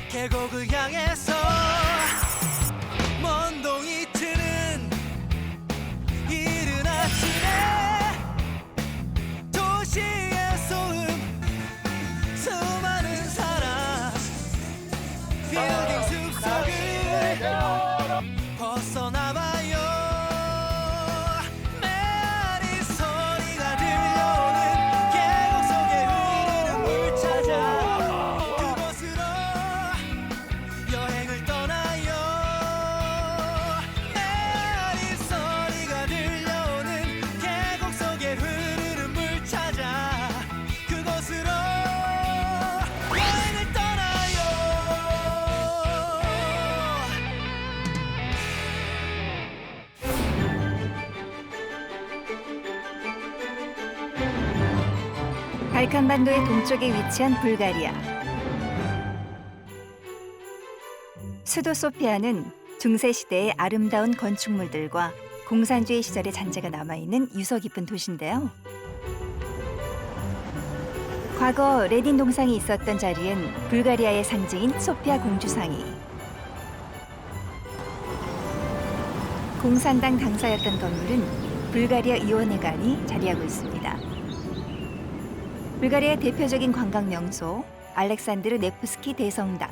계곡을 향해서 먼 동이 트는 이른 아침에 도시의 소음 수많은 사람 빌딩 숲속을 벗어나봐요. 메아리 소리가 들려오는 계곡 속에 흐르는 물 찾아 그곳으로 여행을 떠나요. 메아리 소리가 들려오는 계곡 속에 흐르는 물 찾아 그곳으로 여행을 떠나요. 발칸반도의 동쪽에 위치한 불가리아. 수도 소피아는 중세 시대의 아름다운 건축물들과 공산주의 시절의 잔재가 남아있는 유서 깊은 도시인데요. 과거 레닌 동상이 있었던 자리엔 불가리아의 상징인 소피아 공주상이, 공산당 당사였던 건물은 불가리아 의원회관이 자리하고 있습니다. 불가리아의 대표적인 관광 명소 알렉산드르 네프스키 대성당.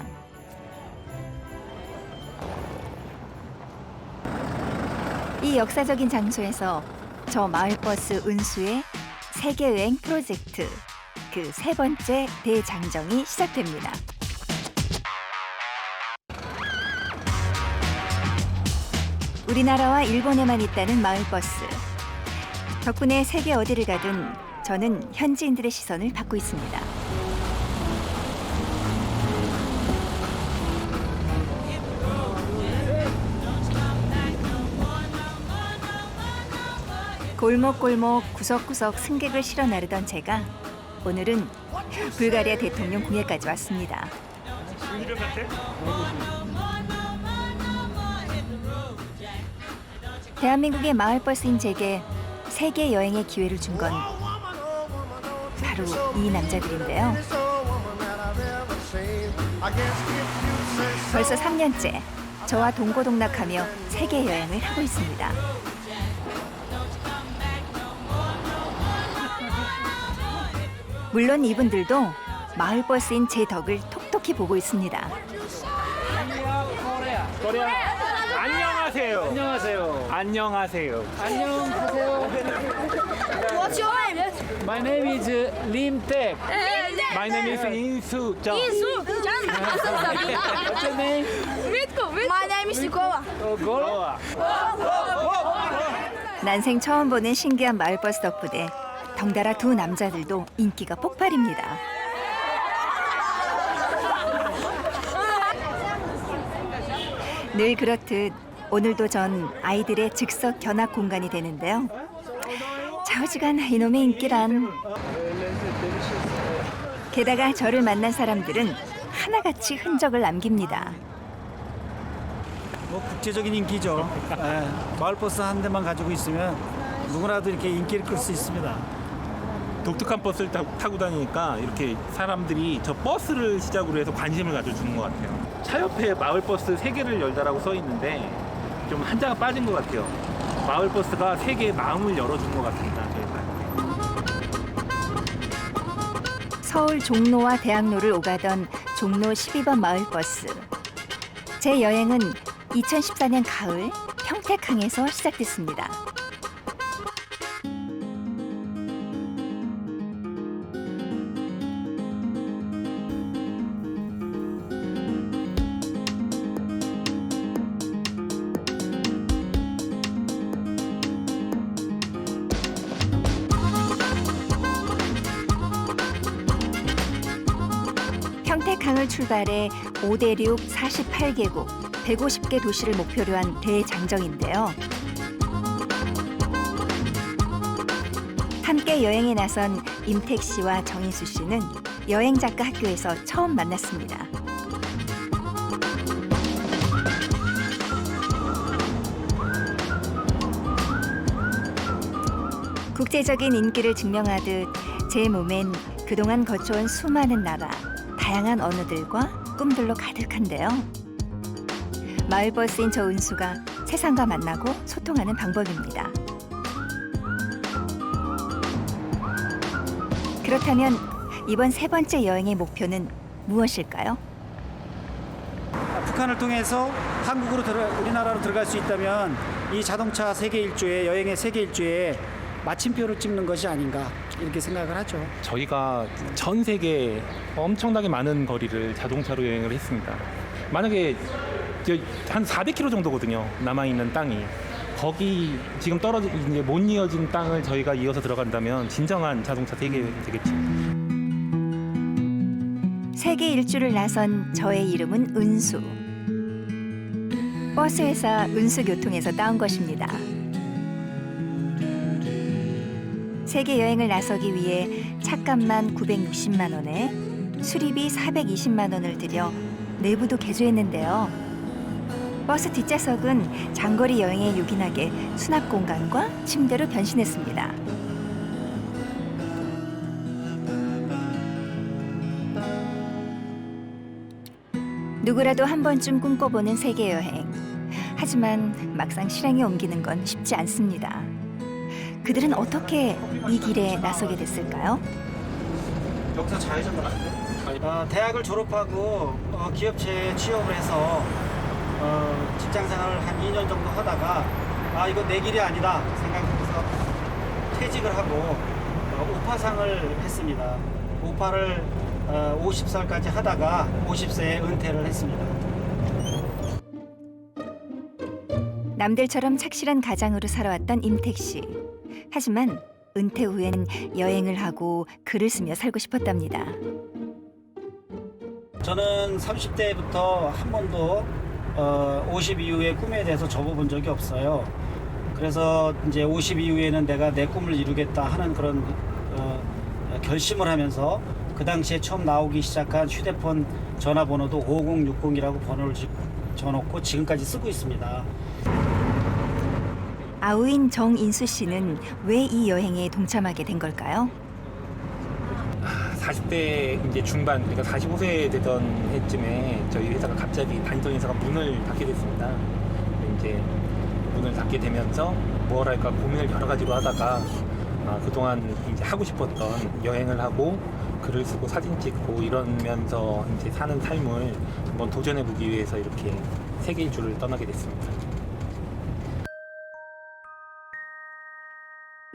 이 역사적인 장소에서 저 마을버스 운수의 세계 여행 프로젝트 그 세 번째 대장정이 시작됩니다. 우리나라와 일본에만 있다는 마을버스. 덕분에 세계 어디를 가든 저는 현지인들의 시선을 받고 있습니다. 골목골목 구석구석 승객을 실어 나르던 제가 오늘은 불가리아 대통령 궁예까지 왔습니다. 대한민국의 마을버스인 제게 세계 여행의 기회를 준 건 바로 이 남자들인데요. 벌써 3년째 저와 동고동락하며 세계 여행을 하고 있습니다. 물론 이분들도 마을버스인 제 덕을 톡톡히 보고 있습니다. 안녕하세요. 안녕하세요. 안녕하세요. 안녕하세요. What's your name? My name is Lim Taek. My name is 인수정. What's your name? My name is Goa. Goa. 난생 처음 보는 신기한 마을버스 덕분에 덩달아 두 남자들도 인기가 폭발입니다. 늘 그렇듯 오늘도 전 아이들의 즉석 견학 공간이 되는데요. 좌우지간 이놈의 인기란. 게다가 저를 만난 사람들은 하나같이 흔적을 남깁니다. 뭐 국제적인 인기죠. 마을버스 한 대만 가지고 있으면 누구라도 이렇게 인기를 끌 수 있습니다. 독특한 버스를 타고 다니니까 이렇게 사람들이 저 버스를 시작으로 해서 관심을 가져주는 것 같아요. 차 옆에 마을버스 3개를 열다라고 써 있는데 좀 한자가 빠진 것 같아요. 마을버스가 세계의 마음을 열어준 것 같습니다. 서울 종로와 대학로를 오가던 종로 12번 마을버스. 제 여행은 2014년 가을 평택항에서 시작됐습니다. 평택항을 출발해 5대륙 48개국 150개 도시를 목표로 한 대장정인데요. 함께 여행에 나선 임택 씨와 정인수 씨는 여행작가 학교에서 처음 만났습니다. 국제적인 인기를 증명하듯 제 몸엔 그동안 거쳐온 수많은 나라, 다양한 언어들과 꿈들로 가득한데요. 마을버스인 저 은수가 세상과 만나고 소통하는 방법입니다. 그렇다면 이번 세 번째 여행의 목표는 무엇일까요? 북한을 통해서 우리나라로 들어갈 수 있다면 이 자동차 세계 일주에 여행의 세계 일주에 마침표를 찍는 것이 아닌가 이렇게 생각을 하죠. 저희가 전 세계 엄청나게 많은 거리를 자동차로 여행을 했습니다. 만약에 한 400km 정도거든요. 남아있는 땅이. 거기 지금 이제 못 이어진 땅을 저희가 이어서 들어간다면 진정한 자동차 세계 되겠죠. 세계 일주를 나선 저의 이름은 은수. 버스 회사 은수교통에서 따온 것입니다. 세계 여행을 나서기 위해 차값만 960만 원에 수리비 420만 원을 들여 내부도 개조했는데요. 버스 뒷좌석은 장거리 여행에 요긴하게 수납 공간과 침대로 변신했습니다. 누구라도 한 번쯤 꿈꿔보는 세계 여행. 하지만 막상 실행에 옮기는 건 쉽지 않습니다. 그들은 어떻게 이 길에 나서게 됐을까요? 여기서 좌회전을 안 돼? 대학을 졸업하고 기업체에 취업을 해서 직장 생활을 한 2년 정도 하다가 이거 내 길이 아니다 생각해서 퇴직을 하고 우파상을 했습니다. 우파를 50살까지 하다가 50세에 은퇴를 했습니다. 남들처럼 착실한 가장으로 살아왔던 임택 씨. 하지만 은퇴 후에는 여행을 하고 글을 쓰며 살고 싶었답니다. 저는 30대부터 한 번도 50 이후의 꿈에 대해서 접어본 적이 없어요. 그래서 이제 50 이후에는 내가 내 꿈을 이루겠다 하는 그런 결심을 하면서 그 당시에 처음 나오기 시작한 휴대폰 전화번호도 5060이라고 번호를 적어놓고 지금까지 쓰고 있습니다. 아우인 정인수 씨는 왜 이 여행에 동참하게 된 걸까요? 40대 이제 중반, 그러니까 45세 되던 해쯤에 저희 회사가 갑자기 단ison 회사가 문을 닫게 됐습니다. 이제 문을 닫게 되면서 뭘 할까 고민을 여러 가지로 하다가 그동안 이제 하고 싶었던 여행을 하고 글을 쓰고 사진 찍고 이러면서 이제 사는 삶을 한번 도전해 보기 위해서 이렇게 세계 일주를 떠나게 됐습니다.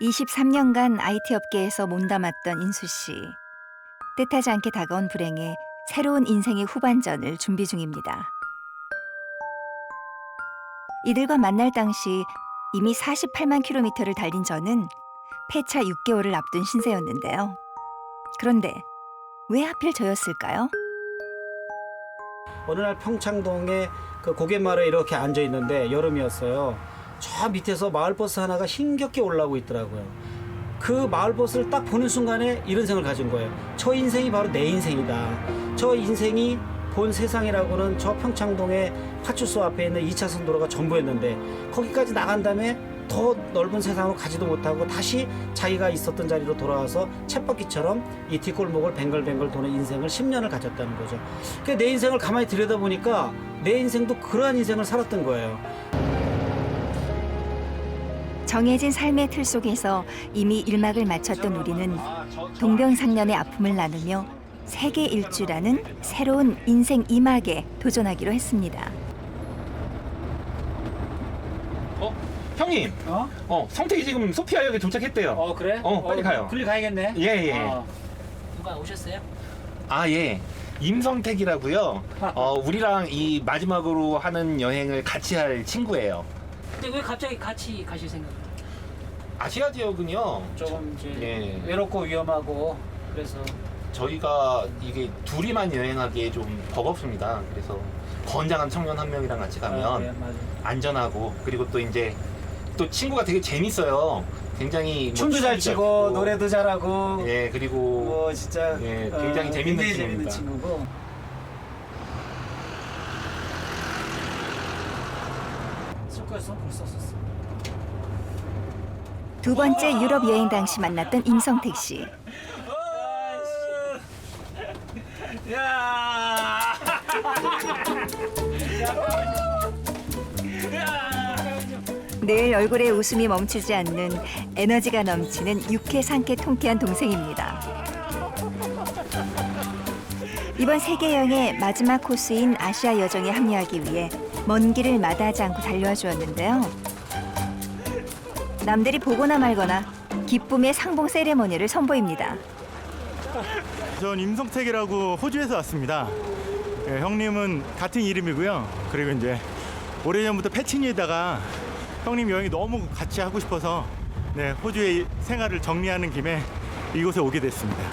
23년간 IT 업계에서 몸담았던 인수 씨. 뜻하지 않게 다가온 불행에 새로운 인생의 후반전을 준비 중입니다. 이들과 만날 당시 이미 48만 킬로미터를 달린 저는 폐차 6개월을 앞둔 신세였는데요. 그런데 왜 하필 저였을까요? 어느 날 평창동에 그 고갯마루에 이렇게 앉아 있는데 여름이었어요. 저 밑에서 마을버스 하나가 힘겹게 올라오고 있더라고요. 그 마을버스를 딱 보는 순간에 이런 생각을 가진 거예요. 저 인생이 바로 내 인생이다. 저 인생이 본 세상이라고는 저 평창동의 파출소 앞에 있는 2차선 도로가 전부였는데 거기까지 나간 다음에 더 넓은 세상으로 가지도 못하고 다시 자기가 있었던 자리로 돌아와서 쳇바퀴처럼 이 뒷골목을 뱅글뱅글 도는 인생을 10년을 가졌다는 거죠. 그러니까 내 인생을 가만히 들여다보니까 내 인생도 그러한 인생을 살았던 거예요. 정해진 삶의 틀 속에서 이미 일막을 마쳤던 우리는 동병상련의 아픔을 나누며 세계 일주라는 새로운 인생 2막에 도전하기로 했습니다. 형님, 성택이 지금 소피아역에 도착했대요. 그래? 빨리 가요. 빨리 가야겠네. 예. 누가 오셨어요? 예. 임성택이라고요. 우리랑 이 마지막으로 하는 여행을 같이 할 친구예요. 근데 왜 갑자기 같이 가실 생각을? 아시아 지역은요. 조금 이제 예. 외롭고 위험하고 그래서 저희가 이게 둘이만 여행하기에 좀 버겁습니다. 그래서 건장한 청년 한 명이랑 같이 가면 네, 맞아요. 안전하고 그리고 또 이제 또 친구가 되게 재밌어요. 굉장히 뭐 춤도 잘 잘 치고 추고, 노래도 잘하고 예, 그리고 뭐 진짜 예, 굉장히 재밌는 굉장히 친구입니다. 친구고. 쓸 거였어? 벌써 썼어. 두 번째 유럽 여행 당시 만났던 임성택 씨. 야! 늘 얼굴에 웃음이 멈추지 않는 에너지가 넘치는 유쾌 상쾌 통쾌한 동생입니다. 이번 세계 여행의 마지막 코스인 아시아 여정에 합류하기 위해 먼 길을 마다하지 않고 달려와 주었는데요. 남들이 보거나 말거나 기쁨의 상봉 세레모니를 선보입니다. 전 임성택이라고 호주에서 왔습니다. 예, 형님은 같은 이름이고요. 그리고 이제 오래전부터 패치니에다가 형님 여행이 너무 같이 하고 싶어서 네, 호주의 생활을 정리하는 김에 이곳에 오게 됐습니다.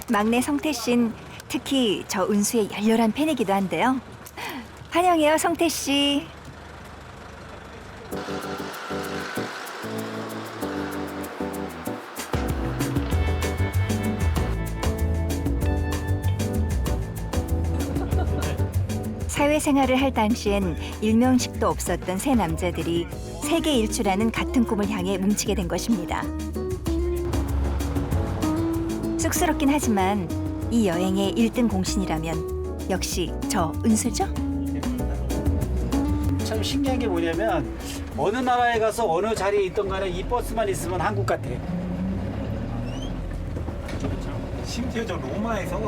막내 성태 씨는 특히 저 은수의 열렬한 팬이기도 한데요. 환영해요, 성태 씨. 사회생활을 할 당시엔 일면식도 없었던 세 남자들이 세계 일주라는 같은 꿈을 향해 뭉치게 된 것입니다. 쑥스럽긴 하지만 이 여행의 1등 공신이라면 역시 저 은수죠? 참 신기한 게 뭐냐면 어느 나라에 가서 어느 자리에 있던 간에 이 버스만 있으면 한국 같아. 심지어 저 로마에서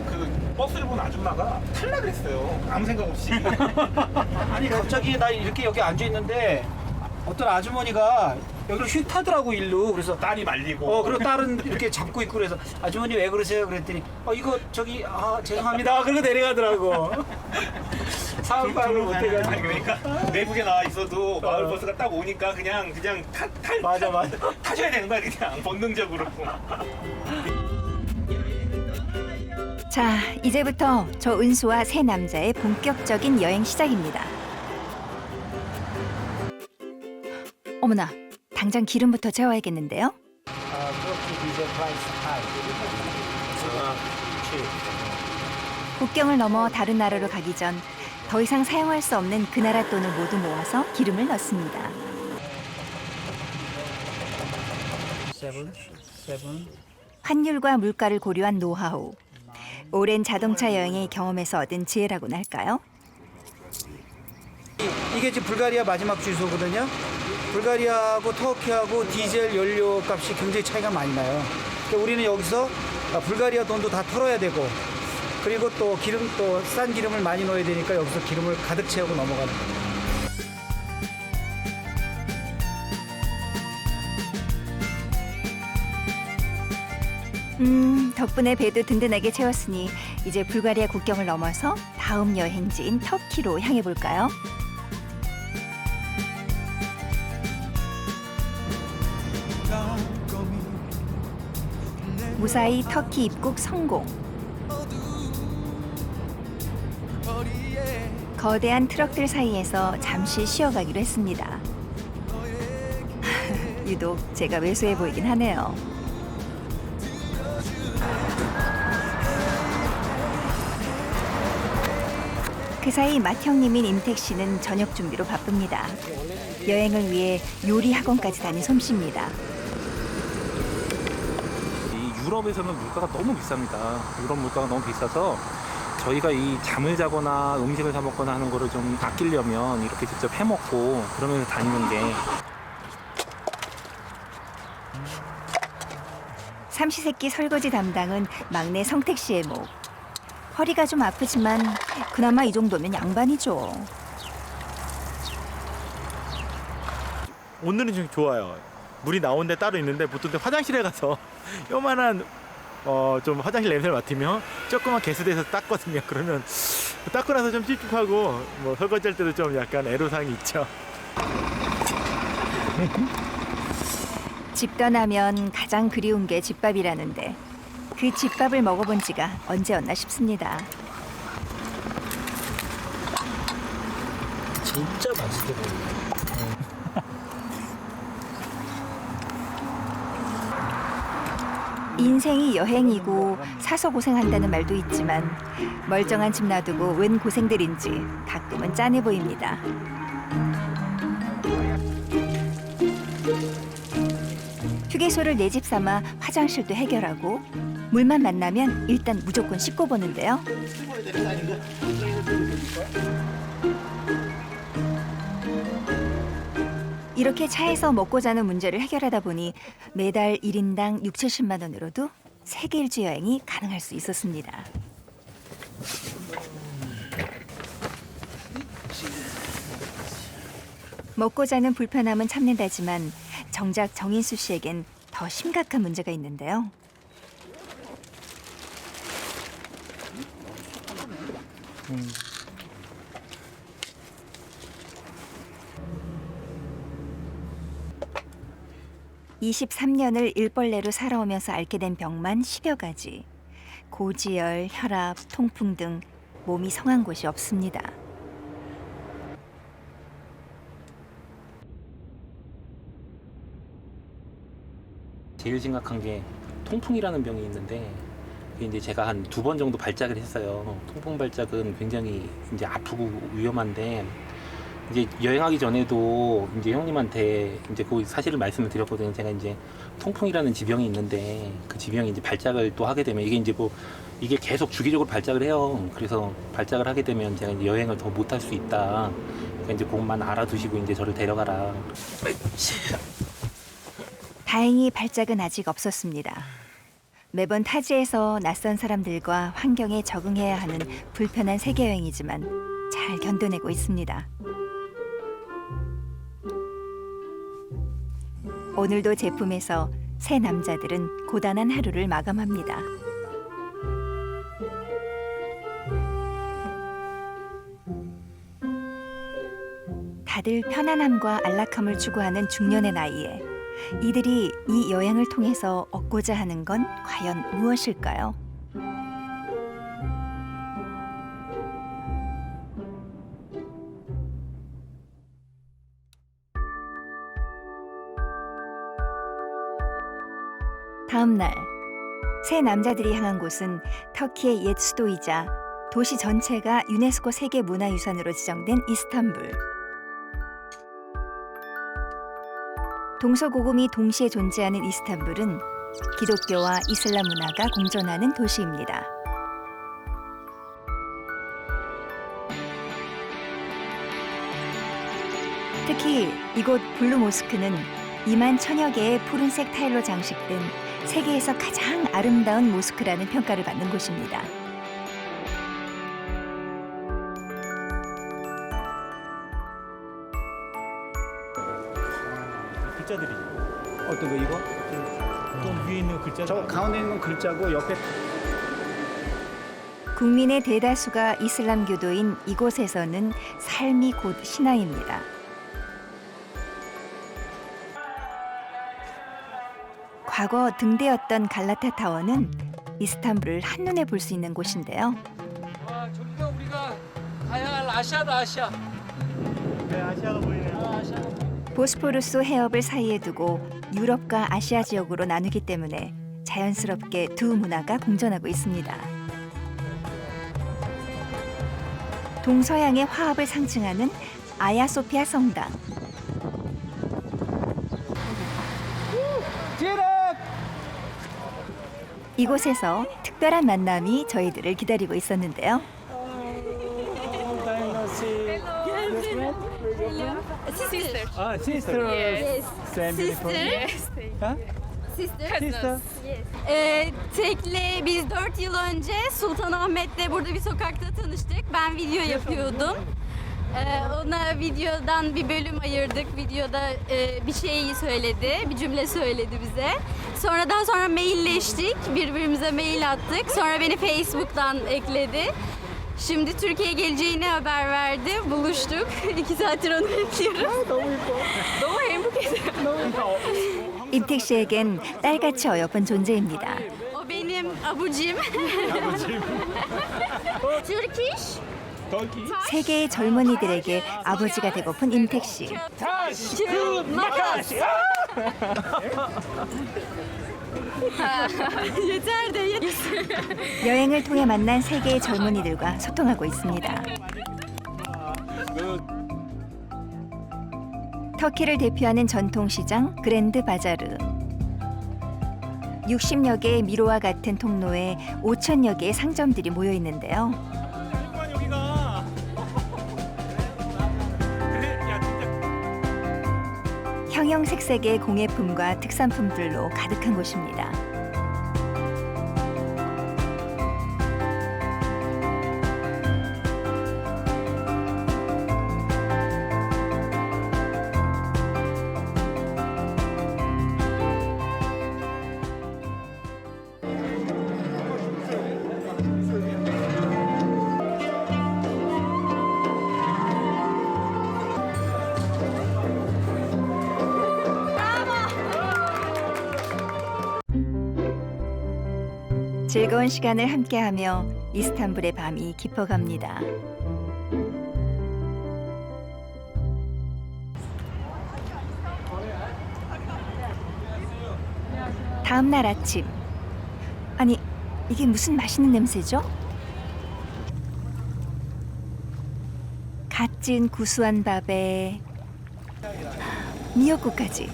그 버스를 본 아줌마가 탈락을 했어요. 아무 생각 없이. 아니 갑자기 나 이렇게 여기 앉아 있는데 어떤 아주머니가 여기를 휙 타더라고 일로. 그래서 딸이 말리고. 그리고 딸은 이렇게 잡고 있고 그래서 아주머니 왜 그러세요? 그랬더니 이거 저기 죄송합니다. 그러고 내려가더라고. 사업방을 못 해가지고. 아니, 그러니까 외국에 나와 있어도 마을 버스가 딱 오니까 그냥 맞아. 타셔야 되는 거야 그냥 본능적으로. 자, 이제부터 저 은수와 세 남자의 본격적인 여행 시작입니다. 어머나, 당장 기름부터 채워야겠는데요? 국경을 넘어 다른 나라로 가기 전 더 이상 사용할 수 없는 그 나라 돈을 모두 모아서 기름을 넣습니다. 환율과 물가를 고려한 노하우. 오랜 자동차 여행의 경험에서 얻은 지혜라고나 할까요? 이게 지금 불가리아 마지막 주유소거든요. 불가리아하고 터키하고 디젤 연료 값이 굉장히 차이가 많이 나요. 그러니까 우리는 여기서 불가리아 돈도 다 털어야 되고 그리고 또 기름 또 싼 기름을 많이 넣어야 되니까 여기서 기름을 가득 채우고 넘어가는 거예요. 덕분에 배도 든든하게 채웠으니 이제 불가리아 국경을 넘어서 다음 여행지인 터키로 향해 볼까요? 무사히 터키 입국 성공. 거대한 트럭들 사이에서 잠시 쉬어가기로 했습니다. 유독 제가 왜소해 보이긴 하네요. 그 사이 맏형님인 임택 씨는 저녁 준비로 바쁩니다. 여행을 위해 요리 학원까지 다닌 솜씨입니다. 이 유럽에서는 물가가 너무 비쌉니다. 유럽 물가가 너무 비싸서 저희가 이 잠을 자거나 음식을 사 먹거나 하는 거를 좀 아끼려면 이렇게 직접 해 먹고 그러면서 다니는 게. 삼시세끼 설거지 담당은 막내 성택 씨의 목. 허리가 좀 아프지만 그나마 이 정도면 양반이죠. 오늘은 좀 좋아요. 물이 나온 데 따로 있는데 보통 화장실에 가서 요만한 좀 화장실 냄새를 맡으면 조그만 개수대에서 닦거든요. 그러면 닦고 나서 좀 찝찝하고 뭐 설거지할 때도 좀 약간 애로사항이 있죠. 집 떠나면 가장 그리운 게 집밥이라는데 그 집밥을 먹어본 지가 언제였나 싶습니다. 진짜 맛있게 보여요. 인생이 여행이고 사서 고생한다는 말도 있지만 멀쩡한 집 놔두고 웬 고생들인지 가끔은 짠해 보입니다. 휴게소를 내 집 삼아 화장실도 해결하고 물만 만나면 일단 무조건 씻고 보는데요. 이렇게 차에서 먹고 자는 문제를 해결하다 보니 매달 1인당 6, 70만 원으로도 세계 일주 여행이 가능할 수 있었습니다. 먹고 자는 불편함은 참는다지만 정작 정인수 씨에겐 더 심각한 문제가 있는데요. 음. 23년을 일벌레로 살아오면서 앓게 된 병만 10여 가지. 고지혈, 혈압, 통풍 등 몸이 성한 곳이 없습니다. 제일 심각한 게 통풍이라는 병이 있는데 그게 이제 제가 한 2번 정도 발작을 했어요. 통풍 발작은 굉장히 이제 아프고 위험한데 이제 여행하기 전에도 이제 형님한테 이제 그 사실을 말씀을 드렸거든요. 제가 이제 통풍이라는 지병이 있는데 그 지병이 이제 발작을 또 하게 되면 이게 이제 뭐 이게 계속 주기적으로 발작을 해요. 그래서 발작을 하게 되면 제가 이제 여행을 더 못할 수 있다. 그러니까 이제 그것만 알아두시고 이제 저를 데려가라. 다행히 발작은 아직 없었습니다. 매번 타지에서 낯선 사람들과 환경에 적응해야 하는 불편한 세계 여행이지만 잘 견뎌내고 있습니다. 오늘도 제품에서 세 남자들은 고단한 하루를 마감합니다. 다들 편안함과 안락함을 추구하는 중년의 나이에 이들이 이 여행을 통해서 얻고자 하는 건 과연 무엇일까요? 다음 날, 세 남자들이 향한 곳은 터키의 옛 수도이자 도시 전체가 유네스코 세계문화유산으로 지정된 이스탄불. 동서고금이 동시에 존재하는 이스탄불은 기독교와 이슬람 문화가 공존하는 도시입니다. 특히 이곳 블루 모스크는 2만 천여 개의 푸른색 타일로 장식된 세계에서 가장 아름다운 모스크라는 평가를 받는 곳입니다. 글자들이 어떤 거 이거? 또 위에 있는 글자들. 저 가운데 있는 글자고 옆에 국민의 대다수가 이슬람교도인 이곳에서는 삶이 곧 신앙입니다. 과거 등대였던 갈라타 타워는 이스탄불을 한눈에 볼 수 있는 곳인데요. 와, 저기가 우리가 가야 할 아시아다, 아시아. 네, 아시아가 보이네요. 아시아가. 보스포루스 해협을 사이에 두고 유럽과 아시아 지역으로 나누기 때문에 자연스럽게 두 문화가 공존하고 있습니다. 동서양의 화합을 상징하는 아야소피아 성당. 이곳에서 특별한 만남이 저희들을 기다리고 있었는데요. Sister. 아, sister. Yes. Same beautiful. Sister. Yes. Tekle biz 4 yıl önce Sultanahmet'te burada bir sokakta tanıştık. Ben video yapıyordum. Ona videodan bir bölüm ayırdık. Videoda bir şey söyledi, bir cümle söyledi bize. Sonra mailleştik, birbirimize mail attık. Sonra beni Facebook'tan ekledi. Şimdi Türkiye'ye geleceğini haber verdi. Buluştuk. 2 saattir onu bekliyoruz. 너무 행복해요. 임택 씨에겐 딸같이 어여쁜 존재입니다. O benim abucim. Turkish. 세계의 젊은이들에게 아버지가 되고픈 임택 씨. Makas. Yeter de yeter. 여행을 통해 만난 세계의 젊은이들과 소통하고 있습니다. 터키를 대표하는 전통시장 그랜드 바자르. 60여 개의 미로와 같은 통로에 5천여 개의 상점들이 모여 있는데요. 여기가. 그래, 야 진짜. 형형색색의 공예품과 특산품들로 가득한 곳입니다. 즐거운 시간을 함께하며 이스탄불의 밤이 깊어갑니다. 다음 날 아침. 아니, 이게 무슨 맛있는 냄새죠? 갓 지은 구수한 밥에 미역국까지.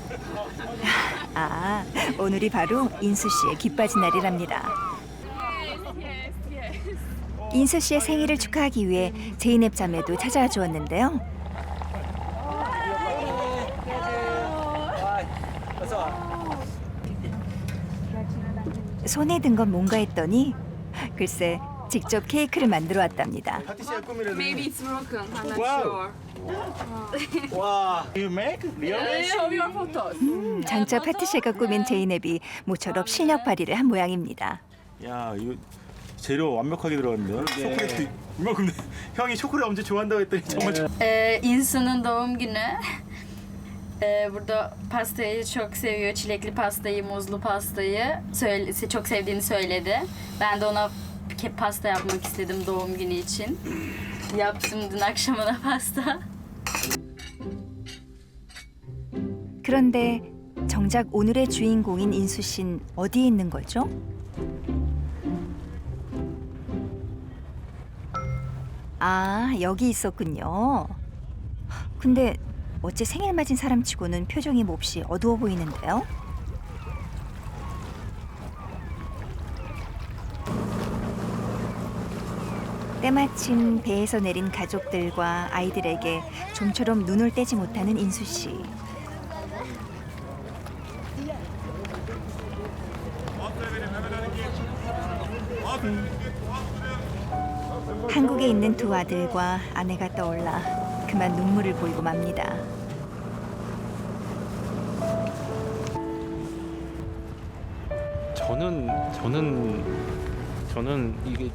아, 오늘이 바로 인수 씨의 기빠진 날이랍니다. 인수 씨의 생일을 축하하기 위해 제이넵 자매도 찾아와 주었는데요. 손에 든 건 뭔가 했더니 글쎄 직접 케이크를 만들어 왔답니다. Maybe it's broken. I'm not Wow. sure. 와, you make? Really? Show your photos. 장차 파티셰가 꾸민 제이넵이 모처럼 실력 발휘를 한 모양입니다. 야, 이거 재료 완벽하게 들어갔는데요. 초콜릿도 이만큼. 형이 초콜릿 엄청 좋아한다고 했더니 정말. İnsanın doğum günü. Burada pastayı çok seviyor. Çilekli pastayı, muzlu pastayı çok sevdiğini söyledi. Ben de ona pasta yapmak istedim doğum günü için. Yaptım dün akşamına pasta. 그런데 정작 오늘의 주인공인 인수 씨는 어디에 있는 거죠? 아, 여기 있었군요. 근데 어째 생일 맞은 사람치고는 표정이 몹시 어두워 보이는데요? 때마침 배에서 내린 가족들과 아이들에게 좀처럼 눈을 떼지 못하는 인수 씨. 한국에 있는 두 아들과 아내가 떠올라 그만 눈물을 보이고 맙니다. 저는 이게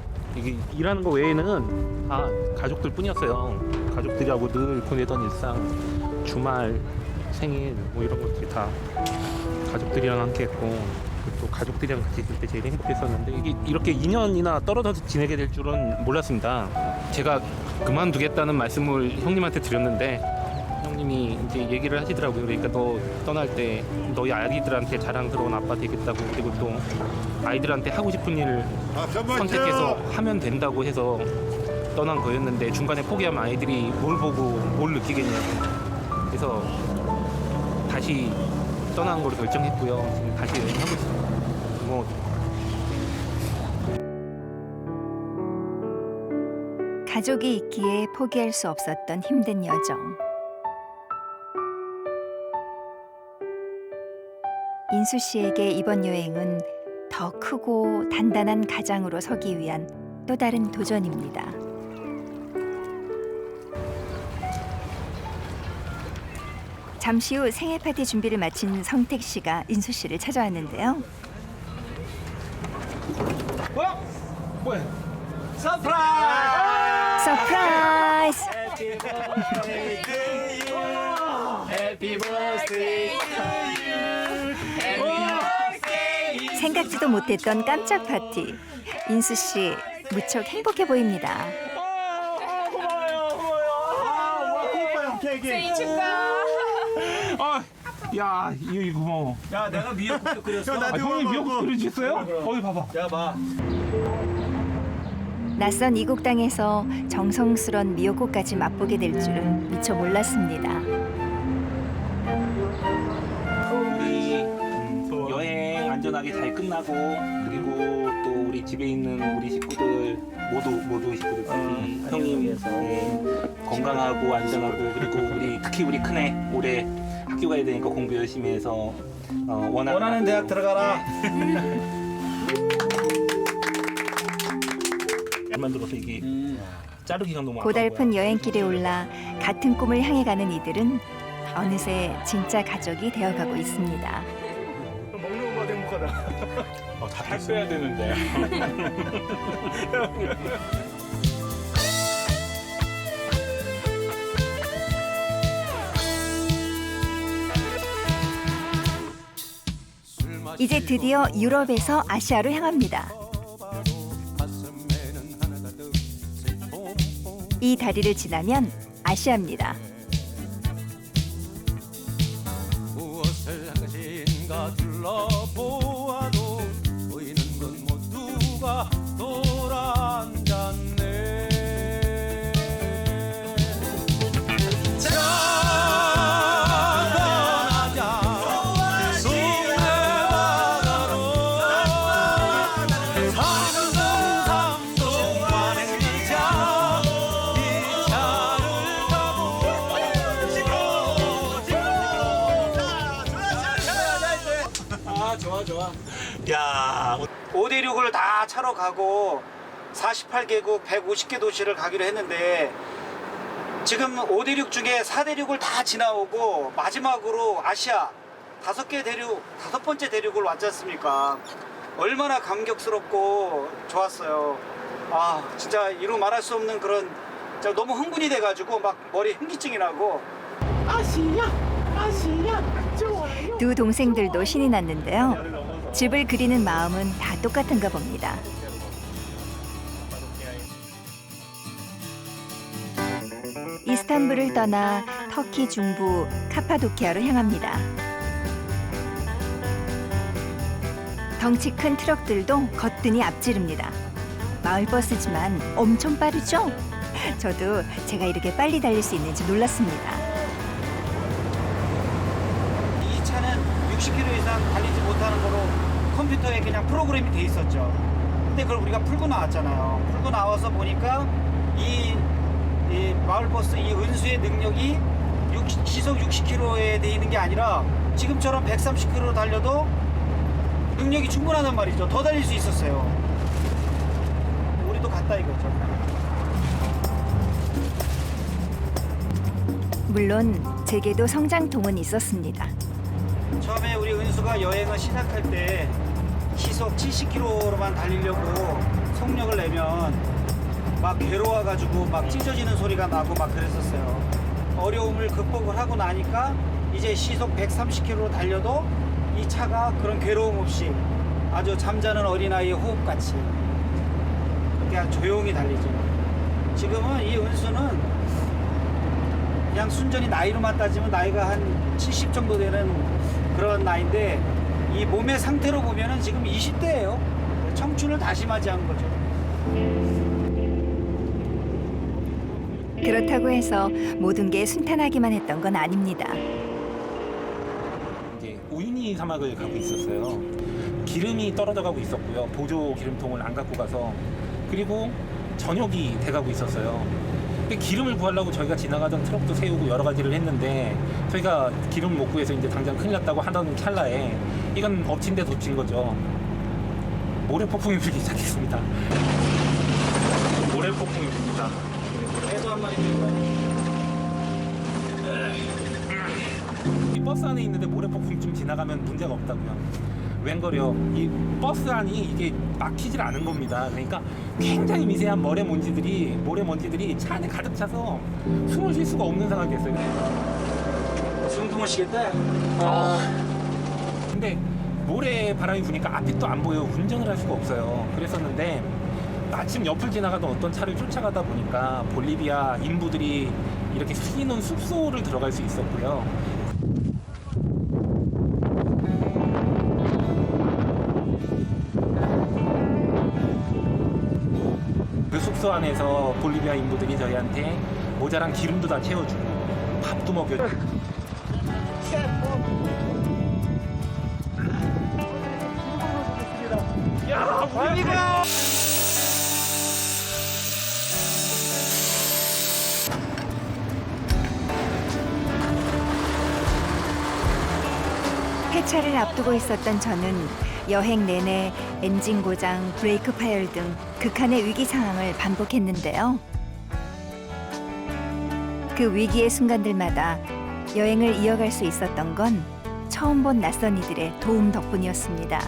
일하는 거 외에는 다 가족들 뿐이었어요. 가족들하고 늘 보내던 일상, 주말, 생일 뭐 이런 것들이 다 가족들이랑 함께했고 또 가족들이랑 같이 있을 때 제일 행복했었는데 이게 이렇게 2년이나 떨어져서 지내게 될 줄은 몰랐습니다. 제가 그만두겠다는 말씀을 형님한테 드렸는데 형님이 이제 얘기를 하시더라고요. 그러니까 너 떠날 때 너희 아이들한테 자랑스러운 아빠 되겠다고, 그리고 또 아이들한테 하고 싶은 일을 선택해서 하면 된다고 해서 떠난 거였는데 중간에 포기하면 아이들이 뭘 보고 뭘 느끼겠냐고. 그래서 다시 떠나는 걸로 결정했고요. 지금 다시 여행하고 있습니다. 뭐 가족이 있기에 포기할 수 없었던 힘든 여정. 인수 씨에게 이번 여행은 더 크고 단단한 가장으로 서기 위한 또 다른 도전입니다. 잠시 후 생일 파티 준비를 마친 성택 씨가 인수 씨를 찾아왔는데요. 뭐야? 서프라이즈! 생각지도 못했던 깜짝 파티. 인수 씨 무척 행복해 보입니다. 생일 축하. 야, 이거 고마워. 야, 내가 미역국도 끓였어. 형님 미역국 끓여주셨어요? 어디 봐봐. 야, 봐. 낯선 이국땅에서 정성스런 미역국까지 맛보게 될 줄은 미처 몰랐습니다. 여행 안전하게 안전하게 잘 끝나고 그리고 또 우리 집에 있는 우리 식구들 모두 식구들이 형님 위해서 건강하고 안전하고 그리고 특히 우리 큰애 올해 학교 가야 되니까 공부 열심히 해서 원하는 대학 들어가라. 만들어서 이게 자르기가 너무 고달픈 여행길에 올라 같은 꿈을 향해 가는 이들은 어느새 진짜 가족이 되어가고 있습니다. 먹는 것마다 행복하다. 살 빼야 되는데. 이제 드디어 유럽에서 아시아로 향합니다. 이 다리를 지나면 아시아입니다. 무엇을 한 것인가 둘러보아도 보이는 건 모두가 돌아앉았네. 자 떠나자 동네 바다로 삼성삼도 관행자 이 차를 타고 야, 5대륙을 다 차로 가고 48개국 150개 도시를 가기로 했는데 지금 5대륙 중에 4대륙을 다 지나오고 마지막으로 아시아 5번째 대륙을 왔지 않습니까? 얼마나 감격스럽고 좋았어요. 아 진짜 이루 말할 수 없는 그런 진짜 너무 흥분이 돼가지고 막 머리 현기증이 나고 두 동생들도 신이 났는데요. 집을 그리는 마음은 다 똑같은가 봅니다. 이스탄불을 떠나 터키 중부 카파도키아로 향합니다. 덩치 큰 트럭들도 거뜬히 앞지릅니다. 마을버스지만 엄청 빠르죠? 저도 제가 이렇게 빨리 달릴 수 있는지 놀랐습니다. 이 차는 60km 이상 달리지 못하는 거로 컴퓨터에 그냥 프로그램이 돼 있었죠. 근데 그걸 우리가 풀고 나왔잖아요. 풀고 나와서 보니까 이 마을버스 이 은수의 능력이 시속 60km에 돼 있는 게 아니라 지금처럼 130km 달려도 능력이 충분하단 말이죠. 더 달릴 수 있었어요. 우리도 갔다 이거죠. 물론 제게도 성장통은 있었습니다. 처음에 우리 은수가 여행을 시작할 때 시속 70km로만 달리려고 속력을 내면 막 괴로워가지고 막 찢어지는 소리가 나고 막 그랬었어요. 어려움을 극복을 하고 나니까 이제 시속 130km로 달려도 이 차가 그런 괴로움 없이 아주 잠자는 어린아이의 호흡같이 그렇게 조용히 달리죠. 지금은 이 은수는 그냥 순전히 나이로만 따지면 나이가 한 70 정도 되는 그런 나이인데 이 몸의 상태로 보면은 지금 20대예요. 청춘을 다시 맞이한 거죠. 그렇다고 해서 모든 게 순탄하기만 했던 건 아닙니다. 이제 우유니 사막을 가고 있었어요. 기름이 떨어져 가고 있었고요. 보조 기름통을 안 갖고 가서 그리고 저녁이 돼가고 있었어요. 근데 기름을 구하려고 저희가 지나가던 트럭도 세우고 여러 가지를 했는데 저희가 기름 못 구해서 이제 당장 큰일 났다고 하던 찰나에 이건 엎친 데 덮친 거죠. 모래폭풍이 불기 시작했습니다. 모래폭풍이 붑니다. 애도 한 마리 들고 이 버스 안에 있는데 모래폭풍 좀 지나가면 문제가 없다고요. 웬걸요? 이 버스 안이 이게 막히질 않은 겁니다. 그러니까 굉장히 미세한 모래먼지들이 차 안에 가득 차서 숨을 쉴 수가 없는 상황이 됐어요. 숨 숨으시겠다. 근데 모래 바람이 부니까 앞이 또 안 보여. 운전을 할 수가 없어요. 그랬었는데 마침 옆을 지나가던 어떤 차를 쫓아가다 보니까 볼리비아 인부들이 이렇게 숨기는 숲소를 들어갈 수 있었고요. 그 숙소 안에서 볼리비아 인부들이 저희한테 모자란 기름도 다 채워주고 밥도 먹여주고 폐차를 앞두고 있었던 저는 여행 내내 엔진 고장, 브레이크 파열 등 극한의 위기 상황을 반복했는데요. 그 위기의 순간들마다 여행을 이어갈 수 있었던 건 처음 본 낯선 이들의 도움 덕분이었습니다.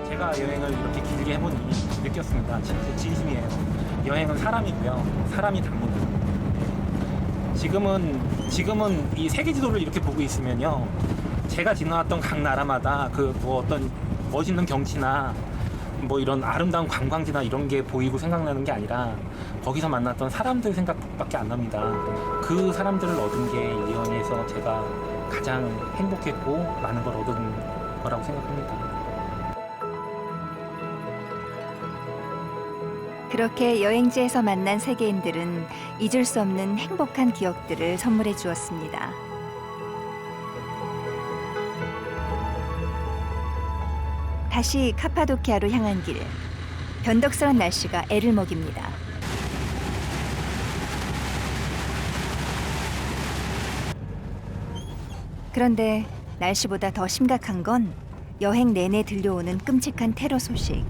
제가 여행을 이렇게 길게 해보니 느꼈습니다. 진짜 진심이에요. 여행은 사람이고요. 사람이 답니다. 지금은 이 세계 지도를 이렇게 보고 있으면요. 제가 지나왔던 각 나라마다 그 뭐 어떤 멋있는 경치나 뭐 이런 아름다운 관광지나 이런 게 보이고 생각나는 게 아니라 거기서 만났던 사람들 생각밖에 안 납니다. 그 사람들을 얻은 게 이 여행에서 제가 가장 행복했고 많은 걸 얻은 거라고 생각합니다. 그렇게 여행지에서 만난 세계인들은 잊을 수 없는 행복한 기억들을 선물해 주었습니다. 다시 카파도키아로 향한 길. 변덕스러운 날씨가 애를 먹입니다. 그런데 날씨보다 더 심각한 건 여행 내내 들려오는 끔찍한 테러 소식.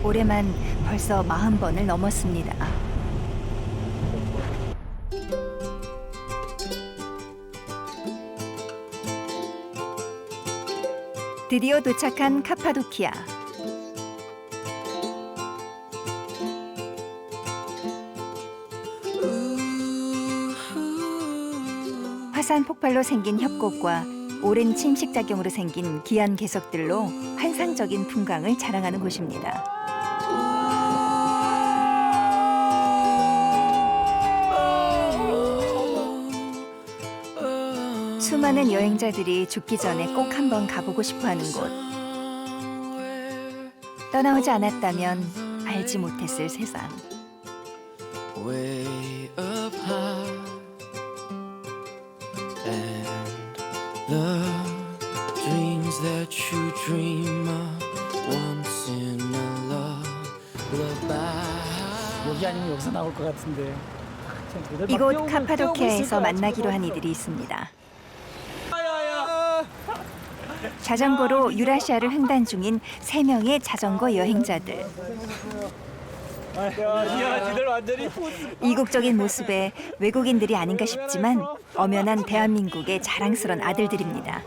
올해만 벌써 40번을 넘었습니다. 드디어 도착한 카파도키아. 화산 폭발로 생긴 협곡과 오랜 침식작용으로 생긴 기한 개석들로 환상적인 풍광을 자랑하는 곳입니다. 수많은 여행자들이 죽기 전에 꼭 한번 가보고 싶어하는 곳. 떠나오지 않았다면 알지 못했을 세상. Way up high, and the dreams that you dream of once in a lullaby. 여기 아니면 여기서 나올 것 같은데. 이곳 카파도키아에서 만나기로 한 이들이 있습니다. 자전거로 유라시아를 횡단 중인 3명의 자전거 여행자들. 이국적인 모습에 외국인들이 아닌가 싶지만 엄연한 대한민국의 자랑스러운 아들들입니다.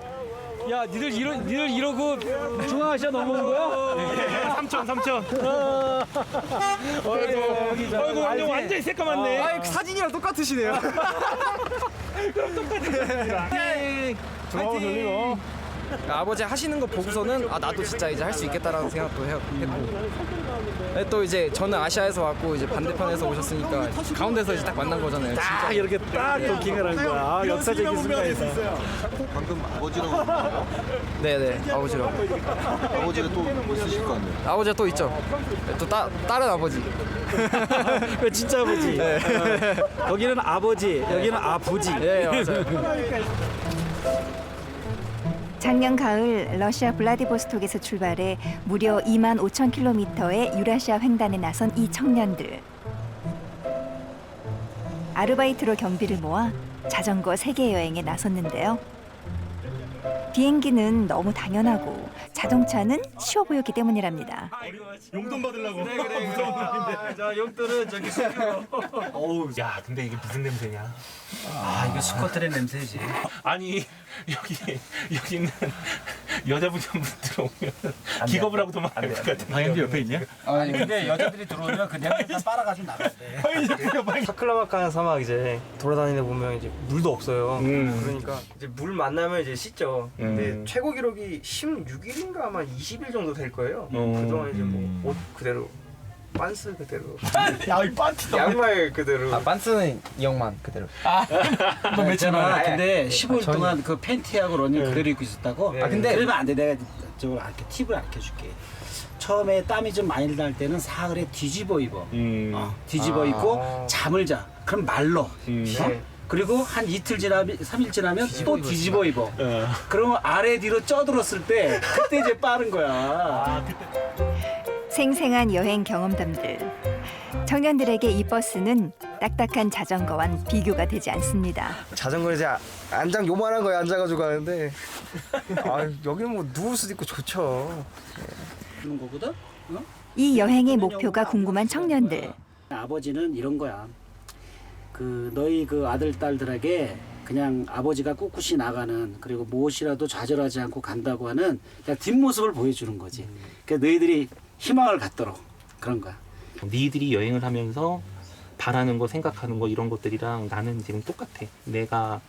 야, 니들 이러고 중앙아시아 넘어온 거야? 삼촌. 어이구, 완전히 새까맣네. 사진이랑 똑같으시네요. 파이팅! 아버지 하시는 거 보고서는 아 나도 진짜 이제 할 수 있겠다라는 생각도 했고 또 이제 저는 아시아에서 왔고 이제 반대편에서 오셨으니까 가운데서 이제 딱 만난 거잖아요. 진짜 이렇게 딱 도킹을 한 거야. 역사적인 순간이다. 방금 아버지라고 네네 아버지라고. 아버지가 또 있으실 거 아니에요? 아버지가 또 있죠. 또 다른 아버지. 그 진짜 아버지. 거기는 아버지, 여기는 아부지. 네 맞아요. 작년 가을 러시아 블라디보스톡에서 출발해 무려 25,000km의 유라시아 횡단에 나선 이 청년들. 아르바이트로 경비를 모아 자전거 세계 여행에 나섰는데요. 비행기는 너무 당연하고 자동차는 쉬워 보였기 때문이랍니다. 용돈 받으려고. 자, 용돈은 저기 어우, 야, 근데 이게 무슨 냄새냐? 아, 이거 스쿼트의 냄새지. 아니, 여기는 여자분이 한분 들어오면 기겁을 하고 도망갈 것 같은데. 방현도 옆에 있냐? 아니, 근데 여자들이 들어오면 그 냄새 다 빨아가지고 나간대. 사클라마카는 사막 이제 돌아다니다 보면 이제 물도 없어요. 그러니까 이제 물 만나면 이제 씻죠. 근데 최고 기록이 16일인가 아마 20일 정도 될 거예요. 그동안 이제 뭐 옷 그대로, 반스 그대로, 야, 이 반트 양말 그대로. 아 반스는 이 형만 그대로. 너 맺잖아. 근데 15일 저는- 동안 그 팬티하고 러닝 그대로 입고 있었다고? 네. 아, 근데 그러면 안 돼. 내가 저걸 팁을 알려줄게. 처음에 땀이 좀 많이 날 때는 사흘에 뒤집어 입어. 뒤집어 입고 잠을 자. 그럼 말로. 네. 그리고 한 이틀 지나면 3일 지나면 또 뒤집어 입어. 그러면 아래 뒤로 쪄들었을 때 그때 이제 빠른 거야. 생생한 여행 경험담들. 청년들에게 이 버스는 딱딱한 자전거와는 비교가 되지 않습니다. 자전거에 이제 안장 요만한 거에 앉아가지고 가는데 여기는 뭐 누울 수도 있고 좋죠. 그런 거거든. 이 여행의 목표가 궁금한 청년들. 아버지는 이런 거야. 너희 아들 딸들에게 그냥 아버지가 꿋꿋이 나가는, 그리고 무엇이라도 좌절하지 않고 간다고 하는 그냥 뒷모습을 보여주는 거지. 그러니까 너희들이 희망을 갖도록 그런 거야. 니들이 여행을 하면서 바라는 거, 생각하는 거 이런 것들이랑 나는 지금 똑같아. 내가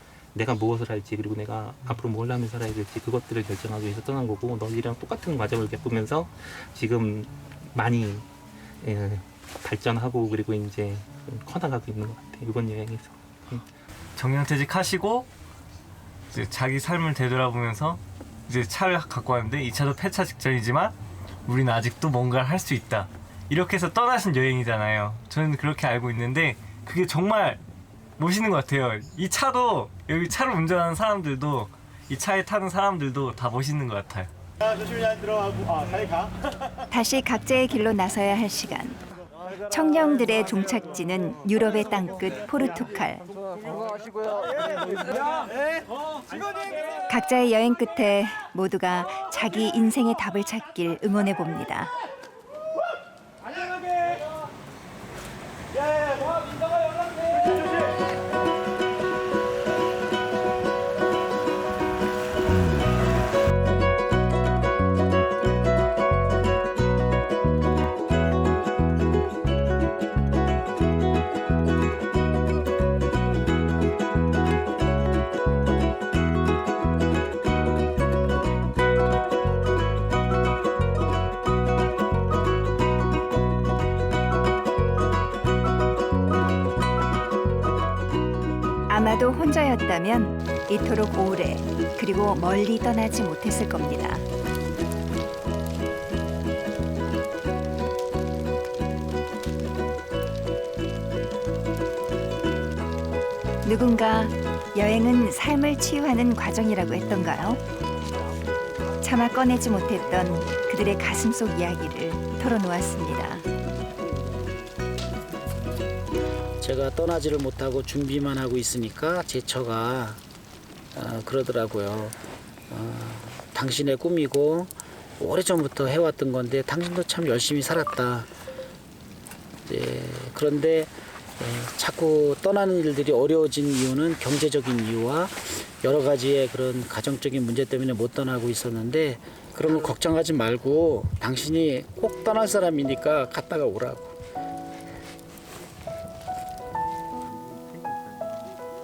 무엇을 할지, 그리고 내가 앞으로 뭘 하며 살아야 될지 그것들을 결정하기 위해서 떠난 거고, 너희랑 똑같은 과정을 겪으면서 지금 많이 발전하고 그리고 이제 커나가고 있는 것 같아. 이번 여행에서. 정년퇴직하시고 이제 자기 삶을 되돌아보면서 이제 차를 갖고 왔는데 이 차도 폐차 직전이지만 우리는 아직도 뭔가를 할 수 있다. 이렇게 해서 떠나신 여행이잖아요. 저는 그렇게 알고 있는데 그게 정말 멋있는 것 같아요. 이 차도, 여기 차를 운전하는 사람들도, 이 차에 타는 사람들도 다 멋있는 것 같아요. 조심히 잘 들어가고 잘 가. 다시 각자의 길로 나서야 할 시간. 청년들의 종착지는 유럽의 땅끝 포르투갈. 각자의 여행 끝에 모두가 자기 인생의 답을 찾길 응원해 봅니다. 아마도 혼자였다면 이토록 오래 그리고 멀리 떠나지 못했을 겁니다. 누군가 여행은 삶을 치유하는 과정이라고 했던가요? 차마 꺼내지 못했던 그들의 가슴 속 이야기를 털어놓았습니다. 제가 떠나지를 못하고 준비만 하고 있으니까 제 처가 그러더라고요. 당신의 꿈이고 오래전부터 해왔던 건데 당신도 참 열심히 살았다. 그런데 자꾸 떠나는 일들이 어려워진 이유는 경제적인 이유와 여러 가지의 그런 가정적인 문제 때문에 못 떠나고 있었는데, 그런 거 걱정하지 말고 당신이 꼭 떠날 사람이니까 갔다가 오라고.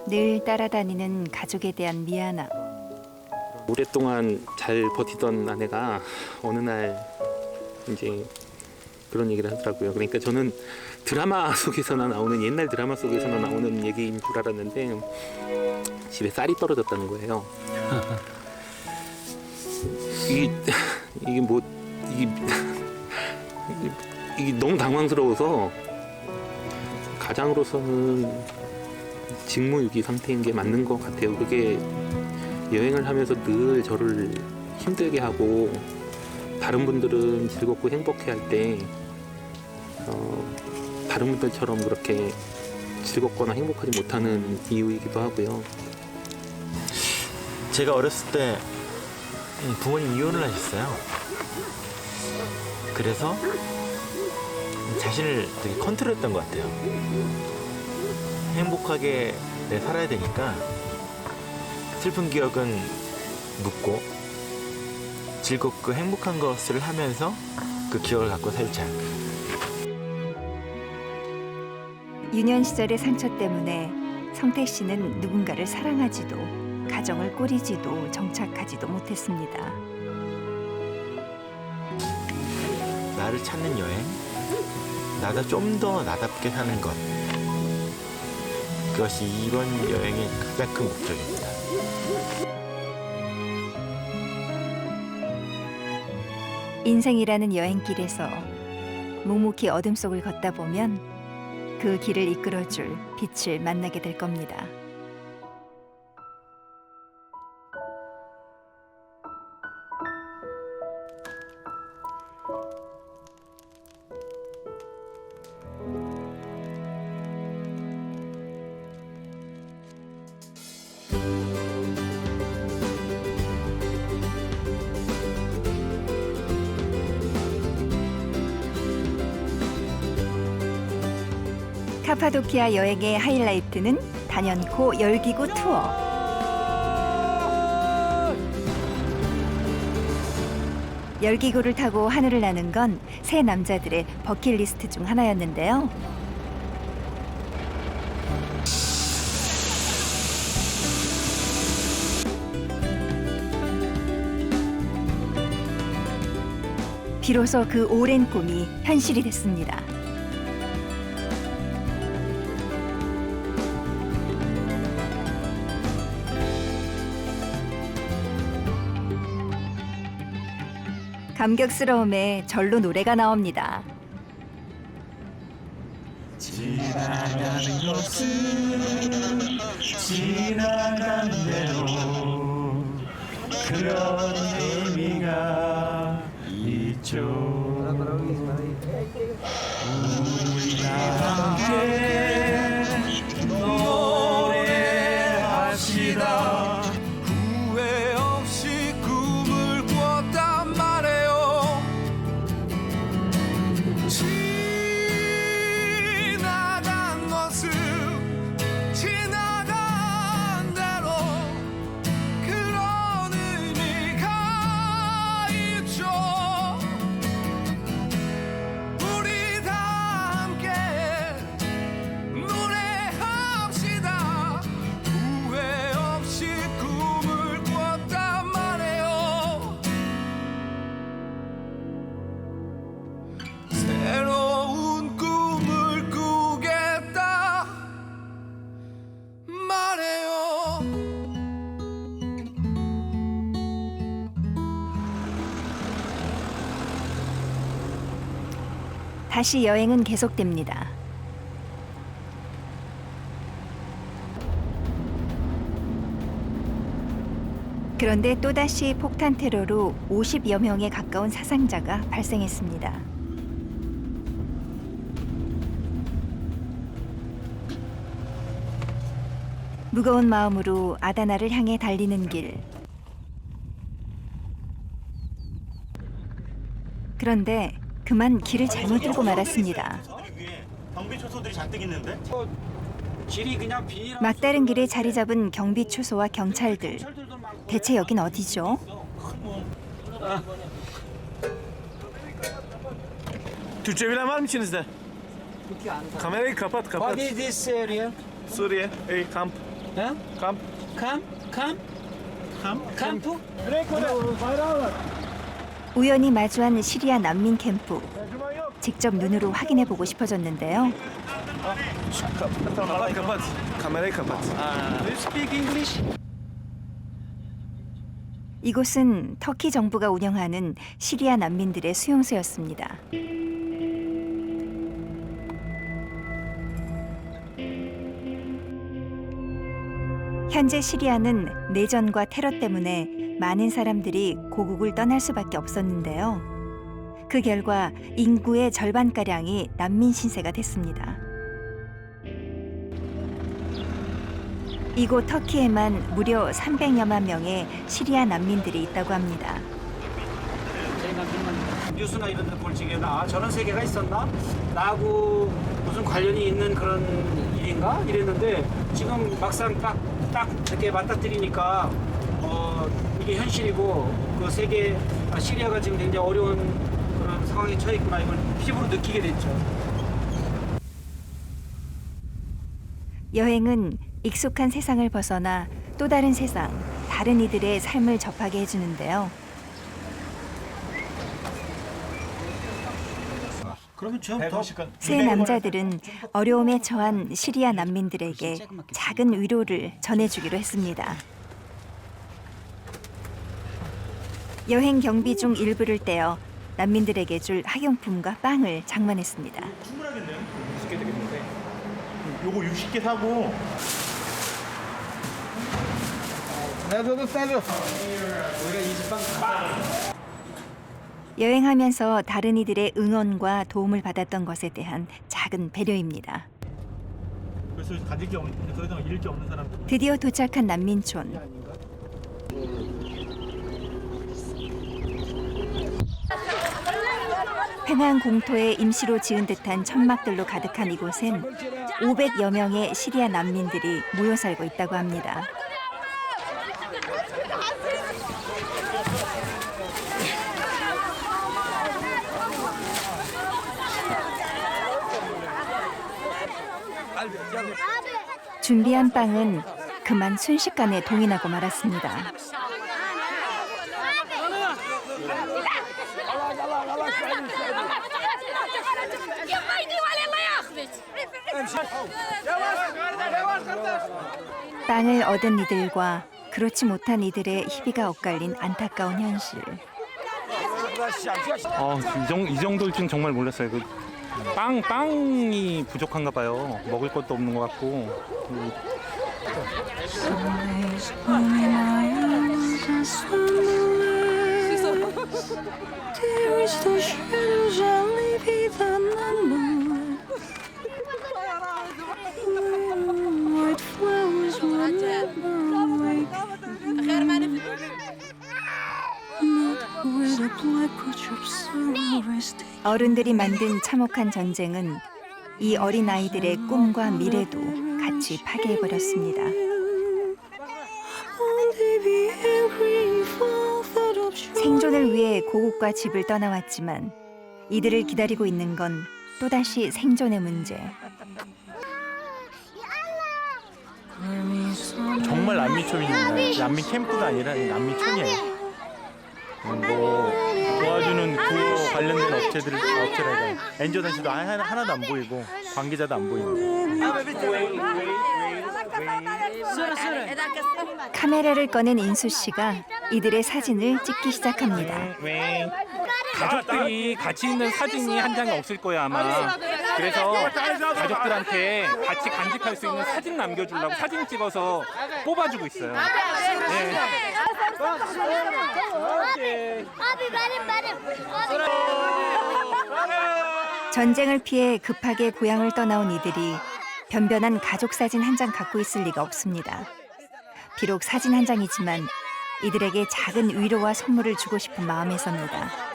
늘 따라다니는 가족에 대한 미안함. 오랫동안 잘 버티던 아내가 어느 날 이제 그런 얘기를 하더라고요. 그러니까 저는 드라마 속에서나 나오는, 옛날 드라마 속에서나 나오는 얘기인 줄 알았는데 집에 쌀이 떨어졌다는 거예요. 이게 너무 당황스러워서 가장으로서는 직무유기 상태인 게 맞는 것 같아요. 그게 여행을 하면서 늘 저를 힘들게 하고 다른 분들은 즐겁고 행복해할 때 다른 분들처럼 그렇게 즐겁거나 행복하지 못하는 이유이기도 하고요. 제가 어렸을 때 부모님 이혼을 하셨어요. 그래서 자신을 되게 컨트롤했던 것 같아요. 행복하게 살아야 되니까 슬픈 기억은 묻고 즐겁고 행복한 것을 하면서 그 기억을 갖고 살자. 유년 시절의 상처 때문에 성택 씨는 누군가를 사랑하지도 가정을 꾸리지도 정착하지도 못했습니다. 나를 찾는 여행, 나가 좀 더 나답게 사는 것, 그것이 이번 여행의 가장 큰 목적입니다. 인생이라는 여행길에서 묵묵히 어둠 속을 걷다 보면 그 길을 이끌어줄 빛을 만나게 될 겁니다. 카파도키아 여행의 하이라이트는 단연코 열기구 투어. 열기구를 타고 하늘을 나는 건 세 남자들의 버킷리스트 중 하나였는데요. 비로소 그 오랜 꿈이 현실이 됐습니다. 감격스러움에 절로 노래가 나옵니다. 지나가는 것은 지나간 대로 그런 의미가 있죠. 우리가 함께 노래합시다. 후회 없이 꿈을 꿨단 말이에요. 지나간 것은 지나간 대로 그런 의미가 있죠. 우리 다 함께 노래합시다. 후회 없이 꿈을 꿨단 말이에요. 새로운 꿈을 꾸겠다 말해요. 다시 여행은 계속됩니다. 그런데 또다시 폭탄 테러로 50여 명에 가까운 사상자가 발생했습니다. 무거운 마음으로 아다나를 향해 달리는 길. 그런데 그만 길을 잘못 들고 말았습니다. 경비 초소들이 잔뜩 있는데? 길이 그냥 비닐. 막다른 길에 자리 잡은 경비 초소와 경찰들. 대체 여긴 어디죠? Türkçe bilen var mı içinizde? Kamerayı kapat kapat. What is this area? Suriye. Ey kamp. Huh? Kamp. 캠프? 우연히 마주한 시리아 난민 캠프. 직접 눈으로 확인해 보고 싶어졌는데요. Kapat kapat. Kamerayı kapat. Do you speak English? 이곳은 터키 정부가 운영하는 시리아 난민들의 수용소였습니다. 현재 시리아는 내전과 테러 때문에 많은 사람들이 고국을 떠날 수밖에 없었는데요. 그 결과 인구의 절반가량이 난민 신세가 됐습니다. 이곳 터키에만 무려 300여만 명의 시리아 난민들이 있다고 합니다. 뉴스나 이런 데 볼 적에는 아 저런 세계가 있었나? 나하고 무슨 관련이 있는 그런 일인가? 이랬는데 지금 막상 딱 이렇게 맞닥뜨리니까 이게 현실이고 그 세계 시리아가 지금 굉장히 어려운 그런 상황에 처해 있구나 이걸 피부로 느끼게 됐죠. 여행은 익숙한 세상을 벗어나 또 다른 세상, 다른 이들의 삶을 접하게 해주는데요. 세 남자들은 어려움에 처한 시리아 난민들에게 작은 위로를 전해주기로 했습니다. 여행 경비 중 일부를 떼어 난민들에게 줄 학용품과 빵을 장만했습니다. 충분하겠네요. 60개 되겠는데. 요거 60개 사고. 우리가 이 집방 여행하면서 다른 이들의 응원과 도움을 받았던 것에 대한 작은 배려입니다. 그래서 가질 게 없는, 더 이상 잃을 게 없는 사람들. 드디어 도착한 난민촌. 팽한 공터에 임시로 지은 듯한 천막들로 가득한 이곳엔 500여 명의 시리아 난민들이 모여 살고 있다고 합니다. 준비한 빵은 그만 순식간에 동이 나고 말았습니다. 빵을 얻은 이들과 그렇지 못한 이들의 희비가 엇갈린 안타까운 현실. 이 정도일 줄 정말 몰랐어요. 빵이 부족한가 봐요. 먹을 것도 없는 것 같고. 어른들이 만든 참혹한 전쟁은 이 어린 아이들의 꿈과 미래도 같이 파괴해버렸습니다. 생존을 위해 고국과 집을 떠나왔지만 이들을 기다리고 있는 건 또다시 생존의 문제. 정말 난민촌입니다. 난민 캠프가 아니라 난민촌이에요. 도와주는 구호 관련된 업체라가 엔저단시도 하나도 안 보이고 관계자도 안 보이고. 카메라를 꺼낸 인수 씨가 이들의 사진을 찍기 시작합니다. 가족들이 같이 있는 사진이 한 장이 없을 거예요 아마. 그래서 가족들한테 같이 간직할 수 있는 사진 남겨주려고 사진 찍어서 뽑아주고 있어요. 네. 전쟁을 피해 급하게 고향을 떠나온 이들이 변변한 가족 사진 한 장 갖고 있을 리가 없습니다. 비록 사진 한 장이지만 이들에게 작은 위로와 선물을 주고 싶은 마음에서입니다.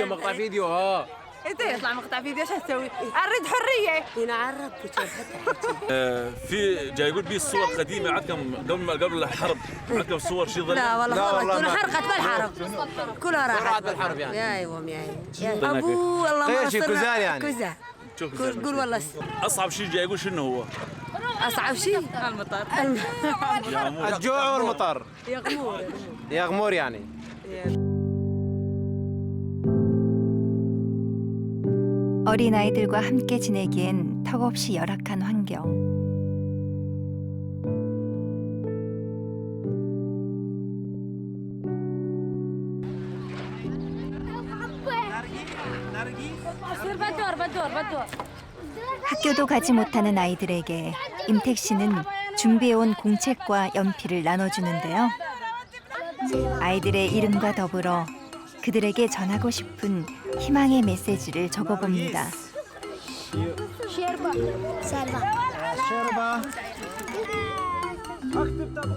مقطع فيديو انت يطلع مقطع فيديو ايش هتسوي؟ عرض حريه هنا عرب في جاي يقول بي الصور قديمه عندكم قبل الحرب عندكم صور شي ظل لا والله كلها حرقت بالحرب كلها راحت بالحرب يعني يا ايوه يا ابو الله ما كوزان يعني كوزان قول والله اصعب شيء جاي يقول شنو هو؟ اصعب شيء المطر الجوع والمطر يا غمور يعني 어린아이들과 함께 지내기엔 턱없이 열악한 환경. 학교도 가지 못하는 아이들에게 임택 씨는 준비해온 공책과 연필을 나눠주는데요. 아이들의 이름과 더불어 그들에게 전하고 싶은 희망의 메시지를 적어봅니다.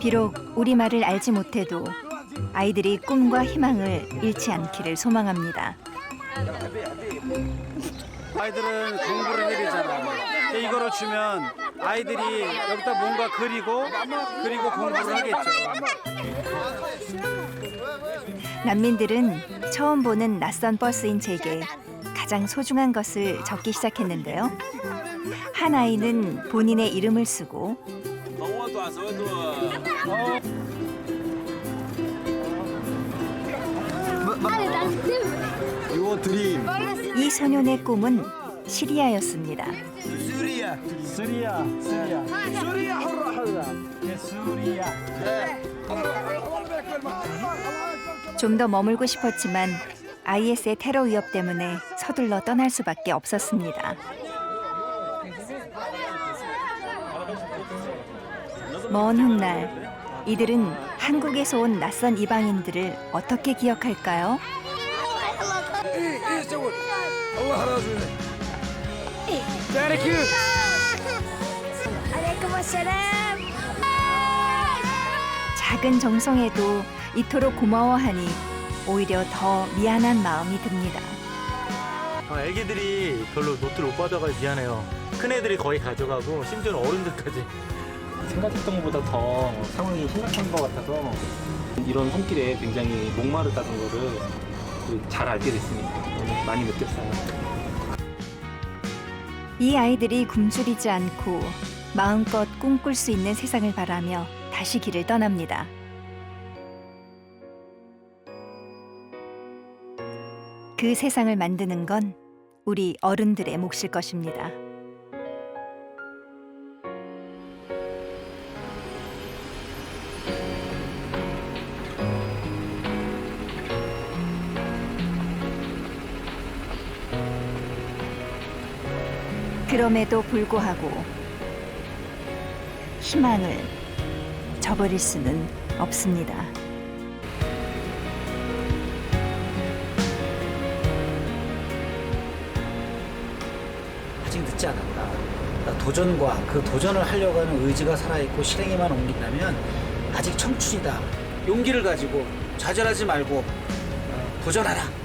비록 우리말을 알지 못해도 아이들이 꿈과 희망을 잃지 않기를 소망합니다. 아이들은 공부를 해야 되잖아. 이거를 주면 아이들이 여기다 뭔가 그리고 공부를 하겠죠. 난민들은 처음 보는 낯선 버스인 제게 가장 소중한 것을 적기 시작했는데요. 한 아이는 본인의 이름을 쓰고 이 소년의 꿈은 시리아였습니다. 좀 더 머물고 싶었지만 IS의 테러 위협 때문에 서둘러 떠날 수밖에 없었습니다. 먼 훗날 이들은 한국에서 온 낯선 이방인들을 어떻게 기억할까요? 작은 정성에도 이토록 고마워하니 오히려 더 미안한 마음이 듭니다. 애기들이 별로 노트를 못 받아가 미안해요. 큰 애들이 거의 가져가고 심지어는 어른들까지. 생각했던 것보다 더 상황이 심각한 것 같아서 이런 손길에 굉장히 목마르다는 거를 잘 알게 됐으니까 너무 많이 느꼈어요. 이 아이들이 굶주리지 않고 마음껏 꿈꿀 수 있는 세상을 바라며 다시 길을 떠납니다. 그 세상을 만드는 건 우리 어른들의 몫일 것입니다. 그럼에도 불구하고 희망을 저버릴 수는 없습니다. 아직 늦지 않았다. 도전과 그 도전을 하려고 하는 의지가 살아있고 실행에만 옮긴다면 아직 청춘이다. 용기를 가지고 좌절하지 말고 도전하라.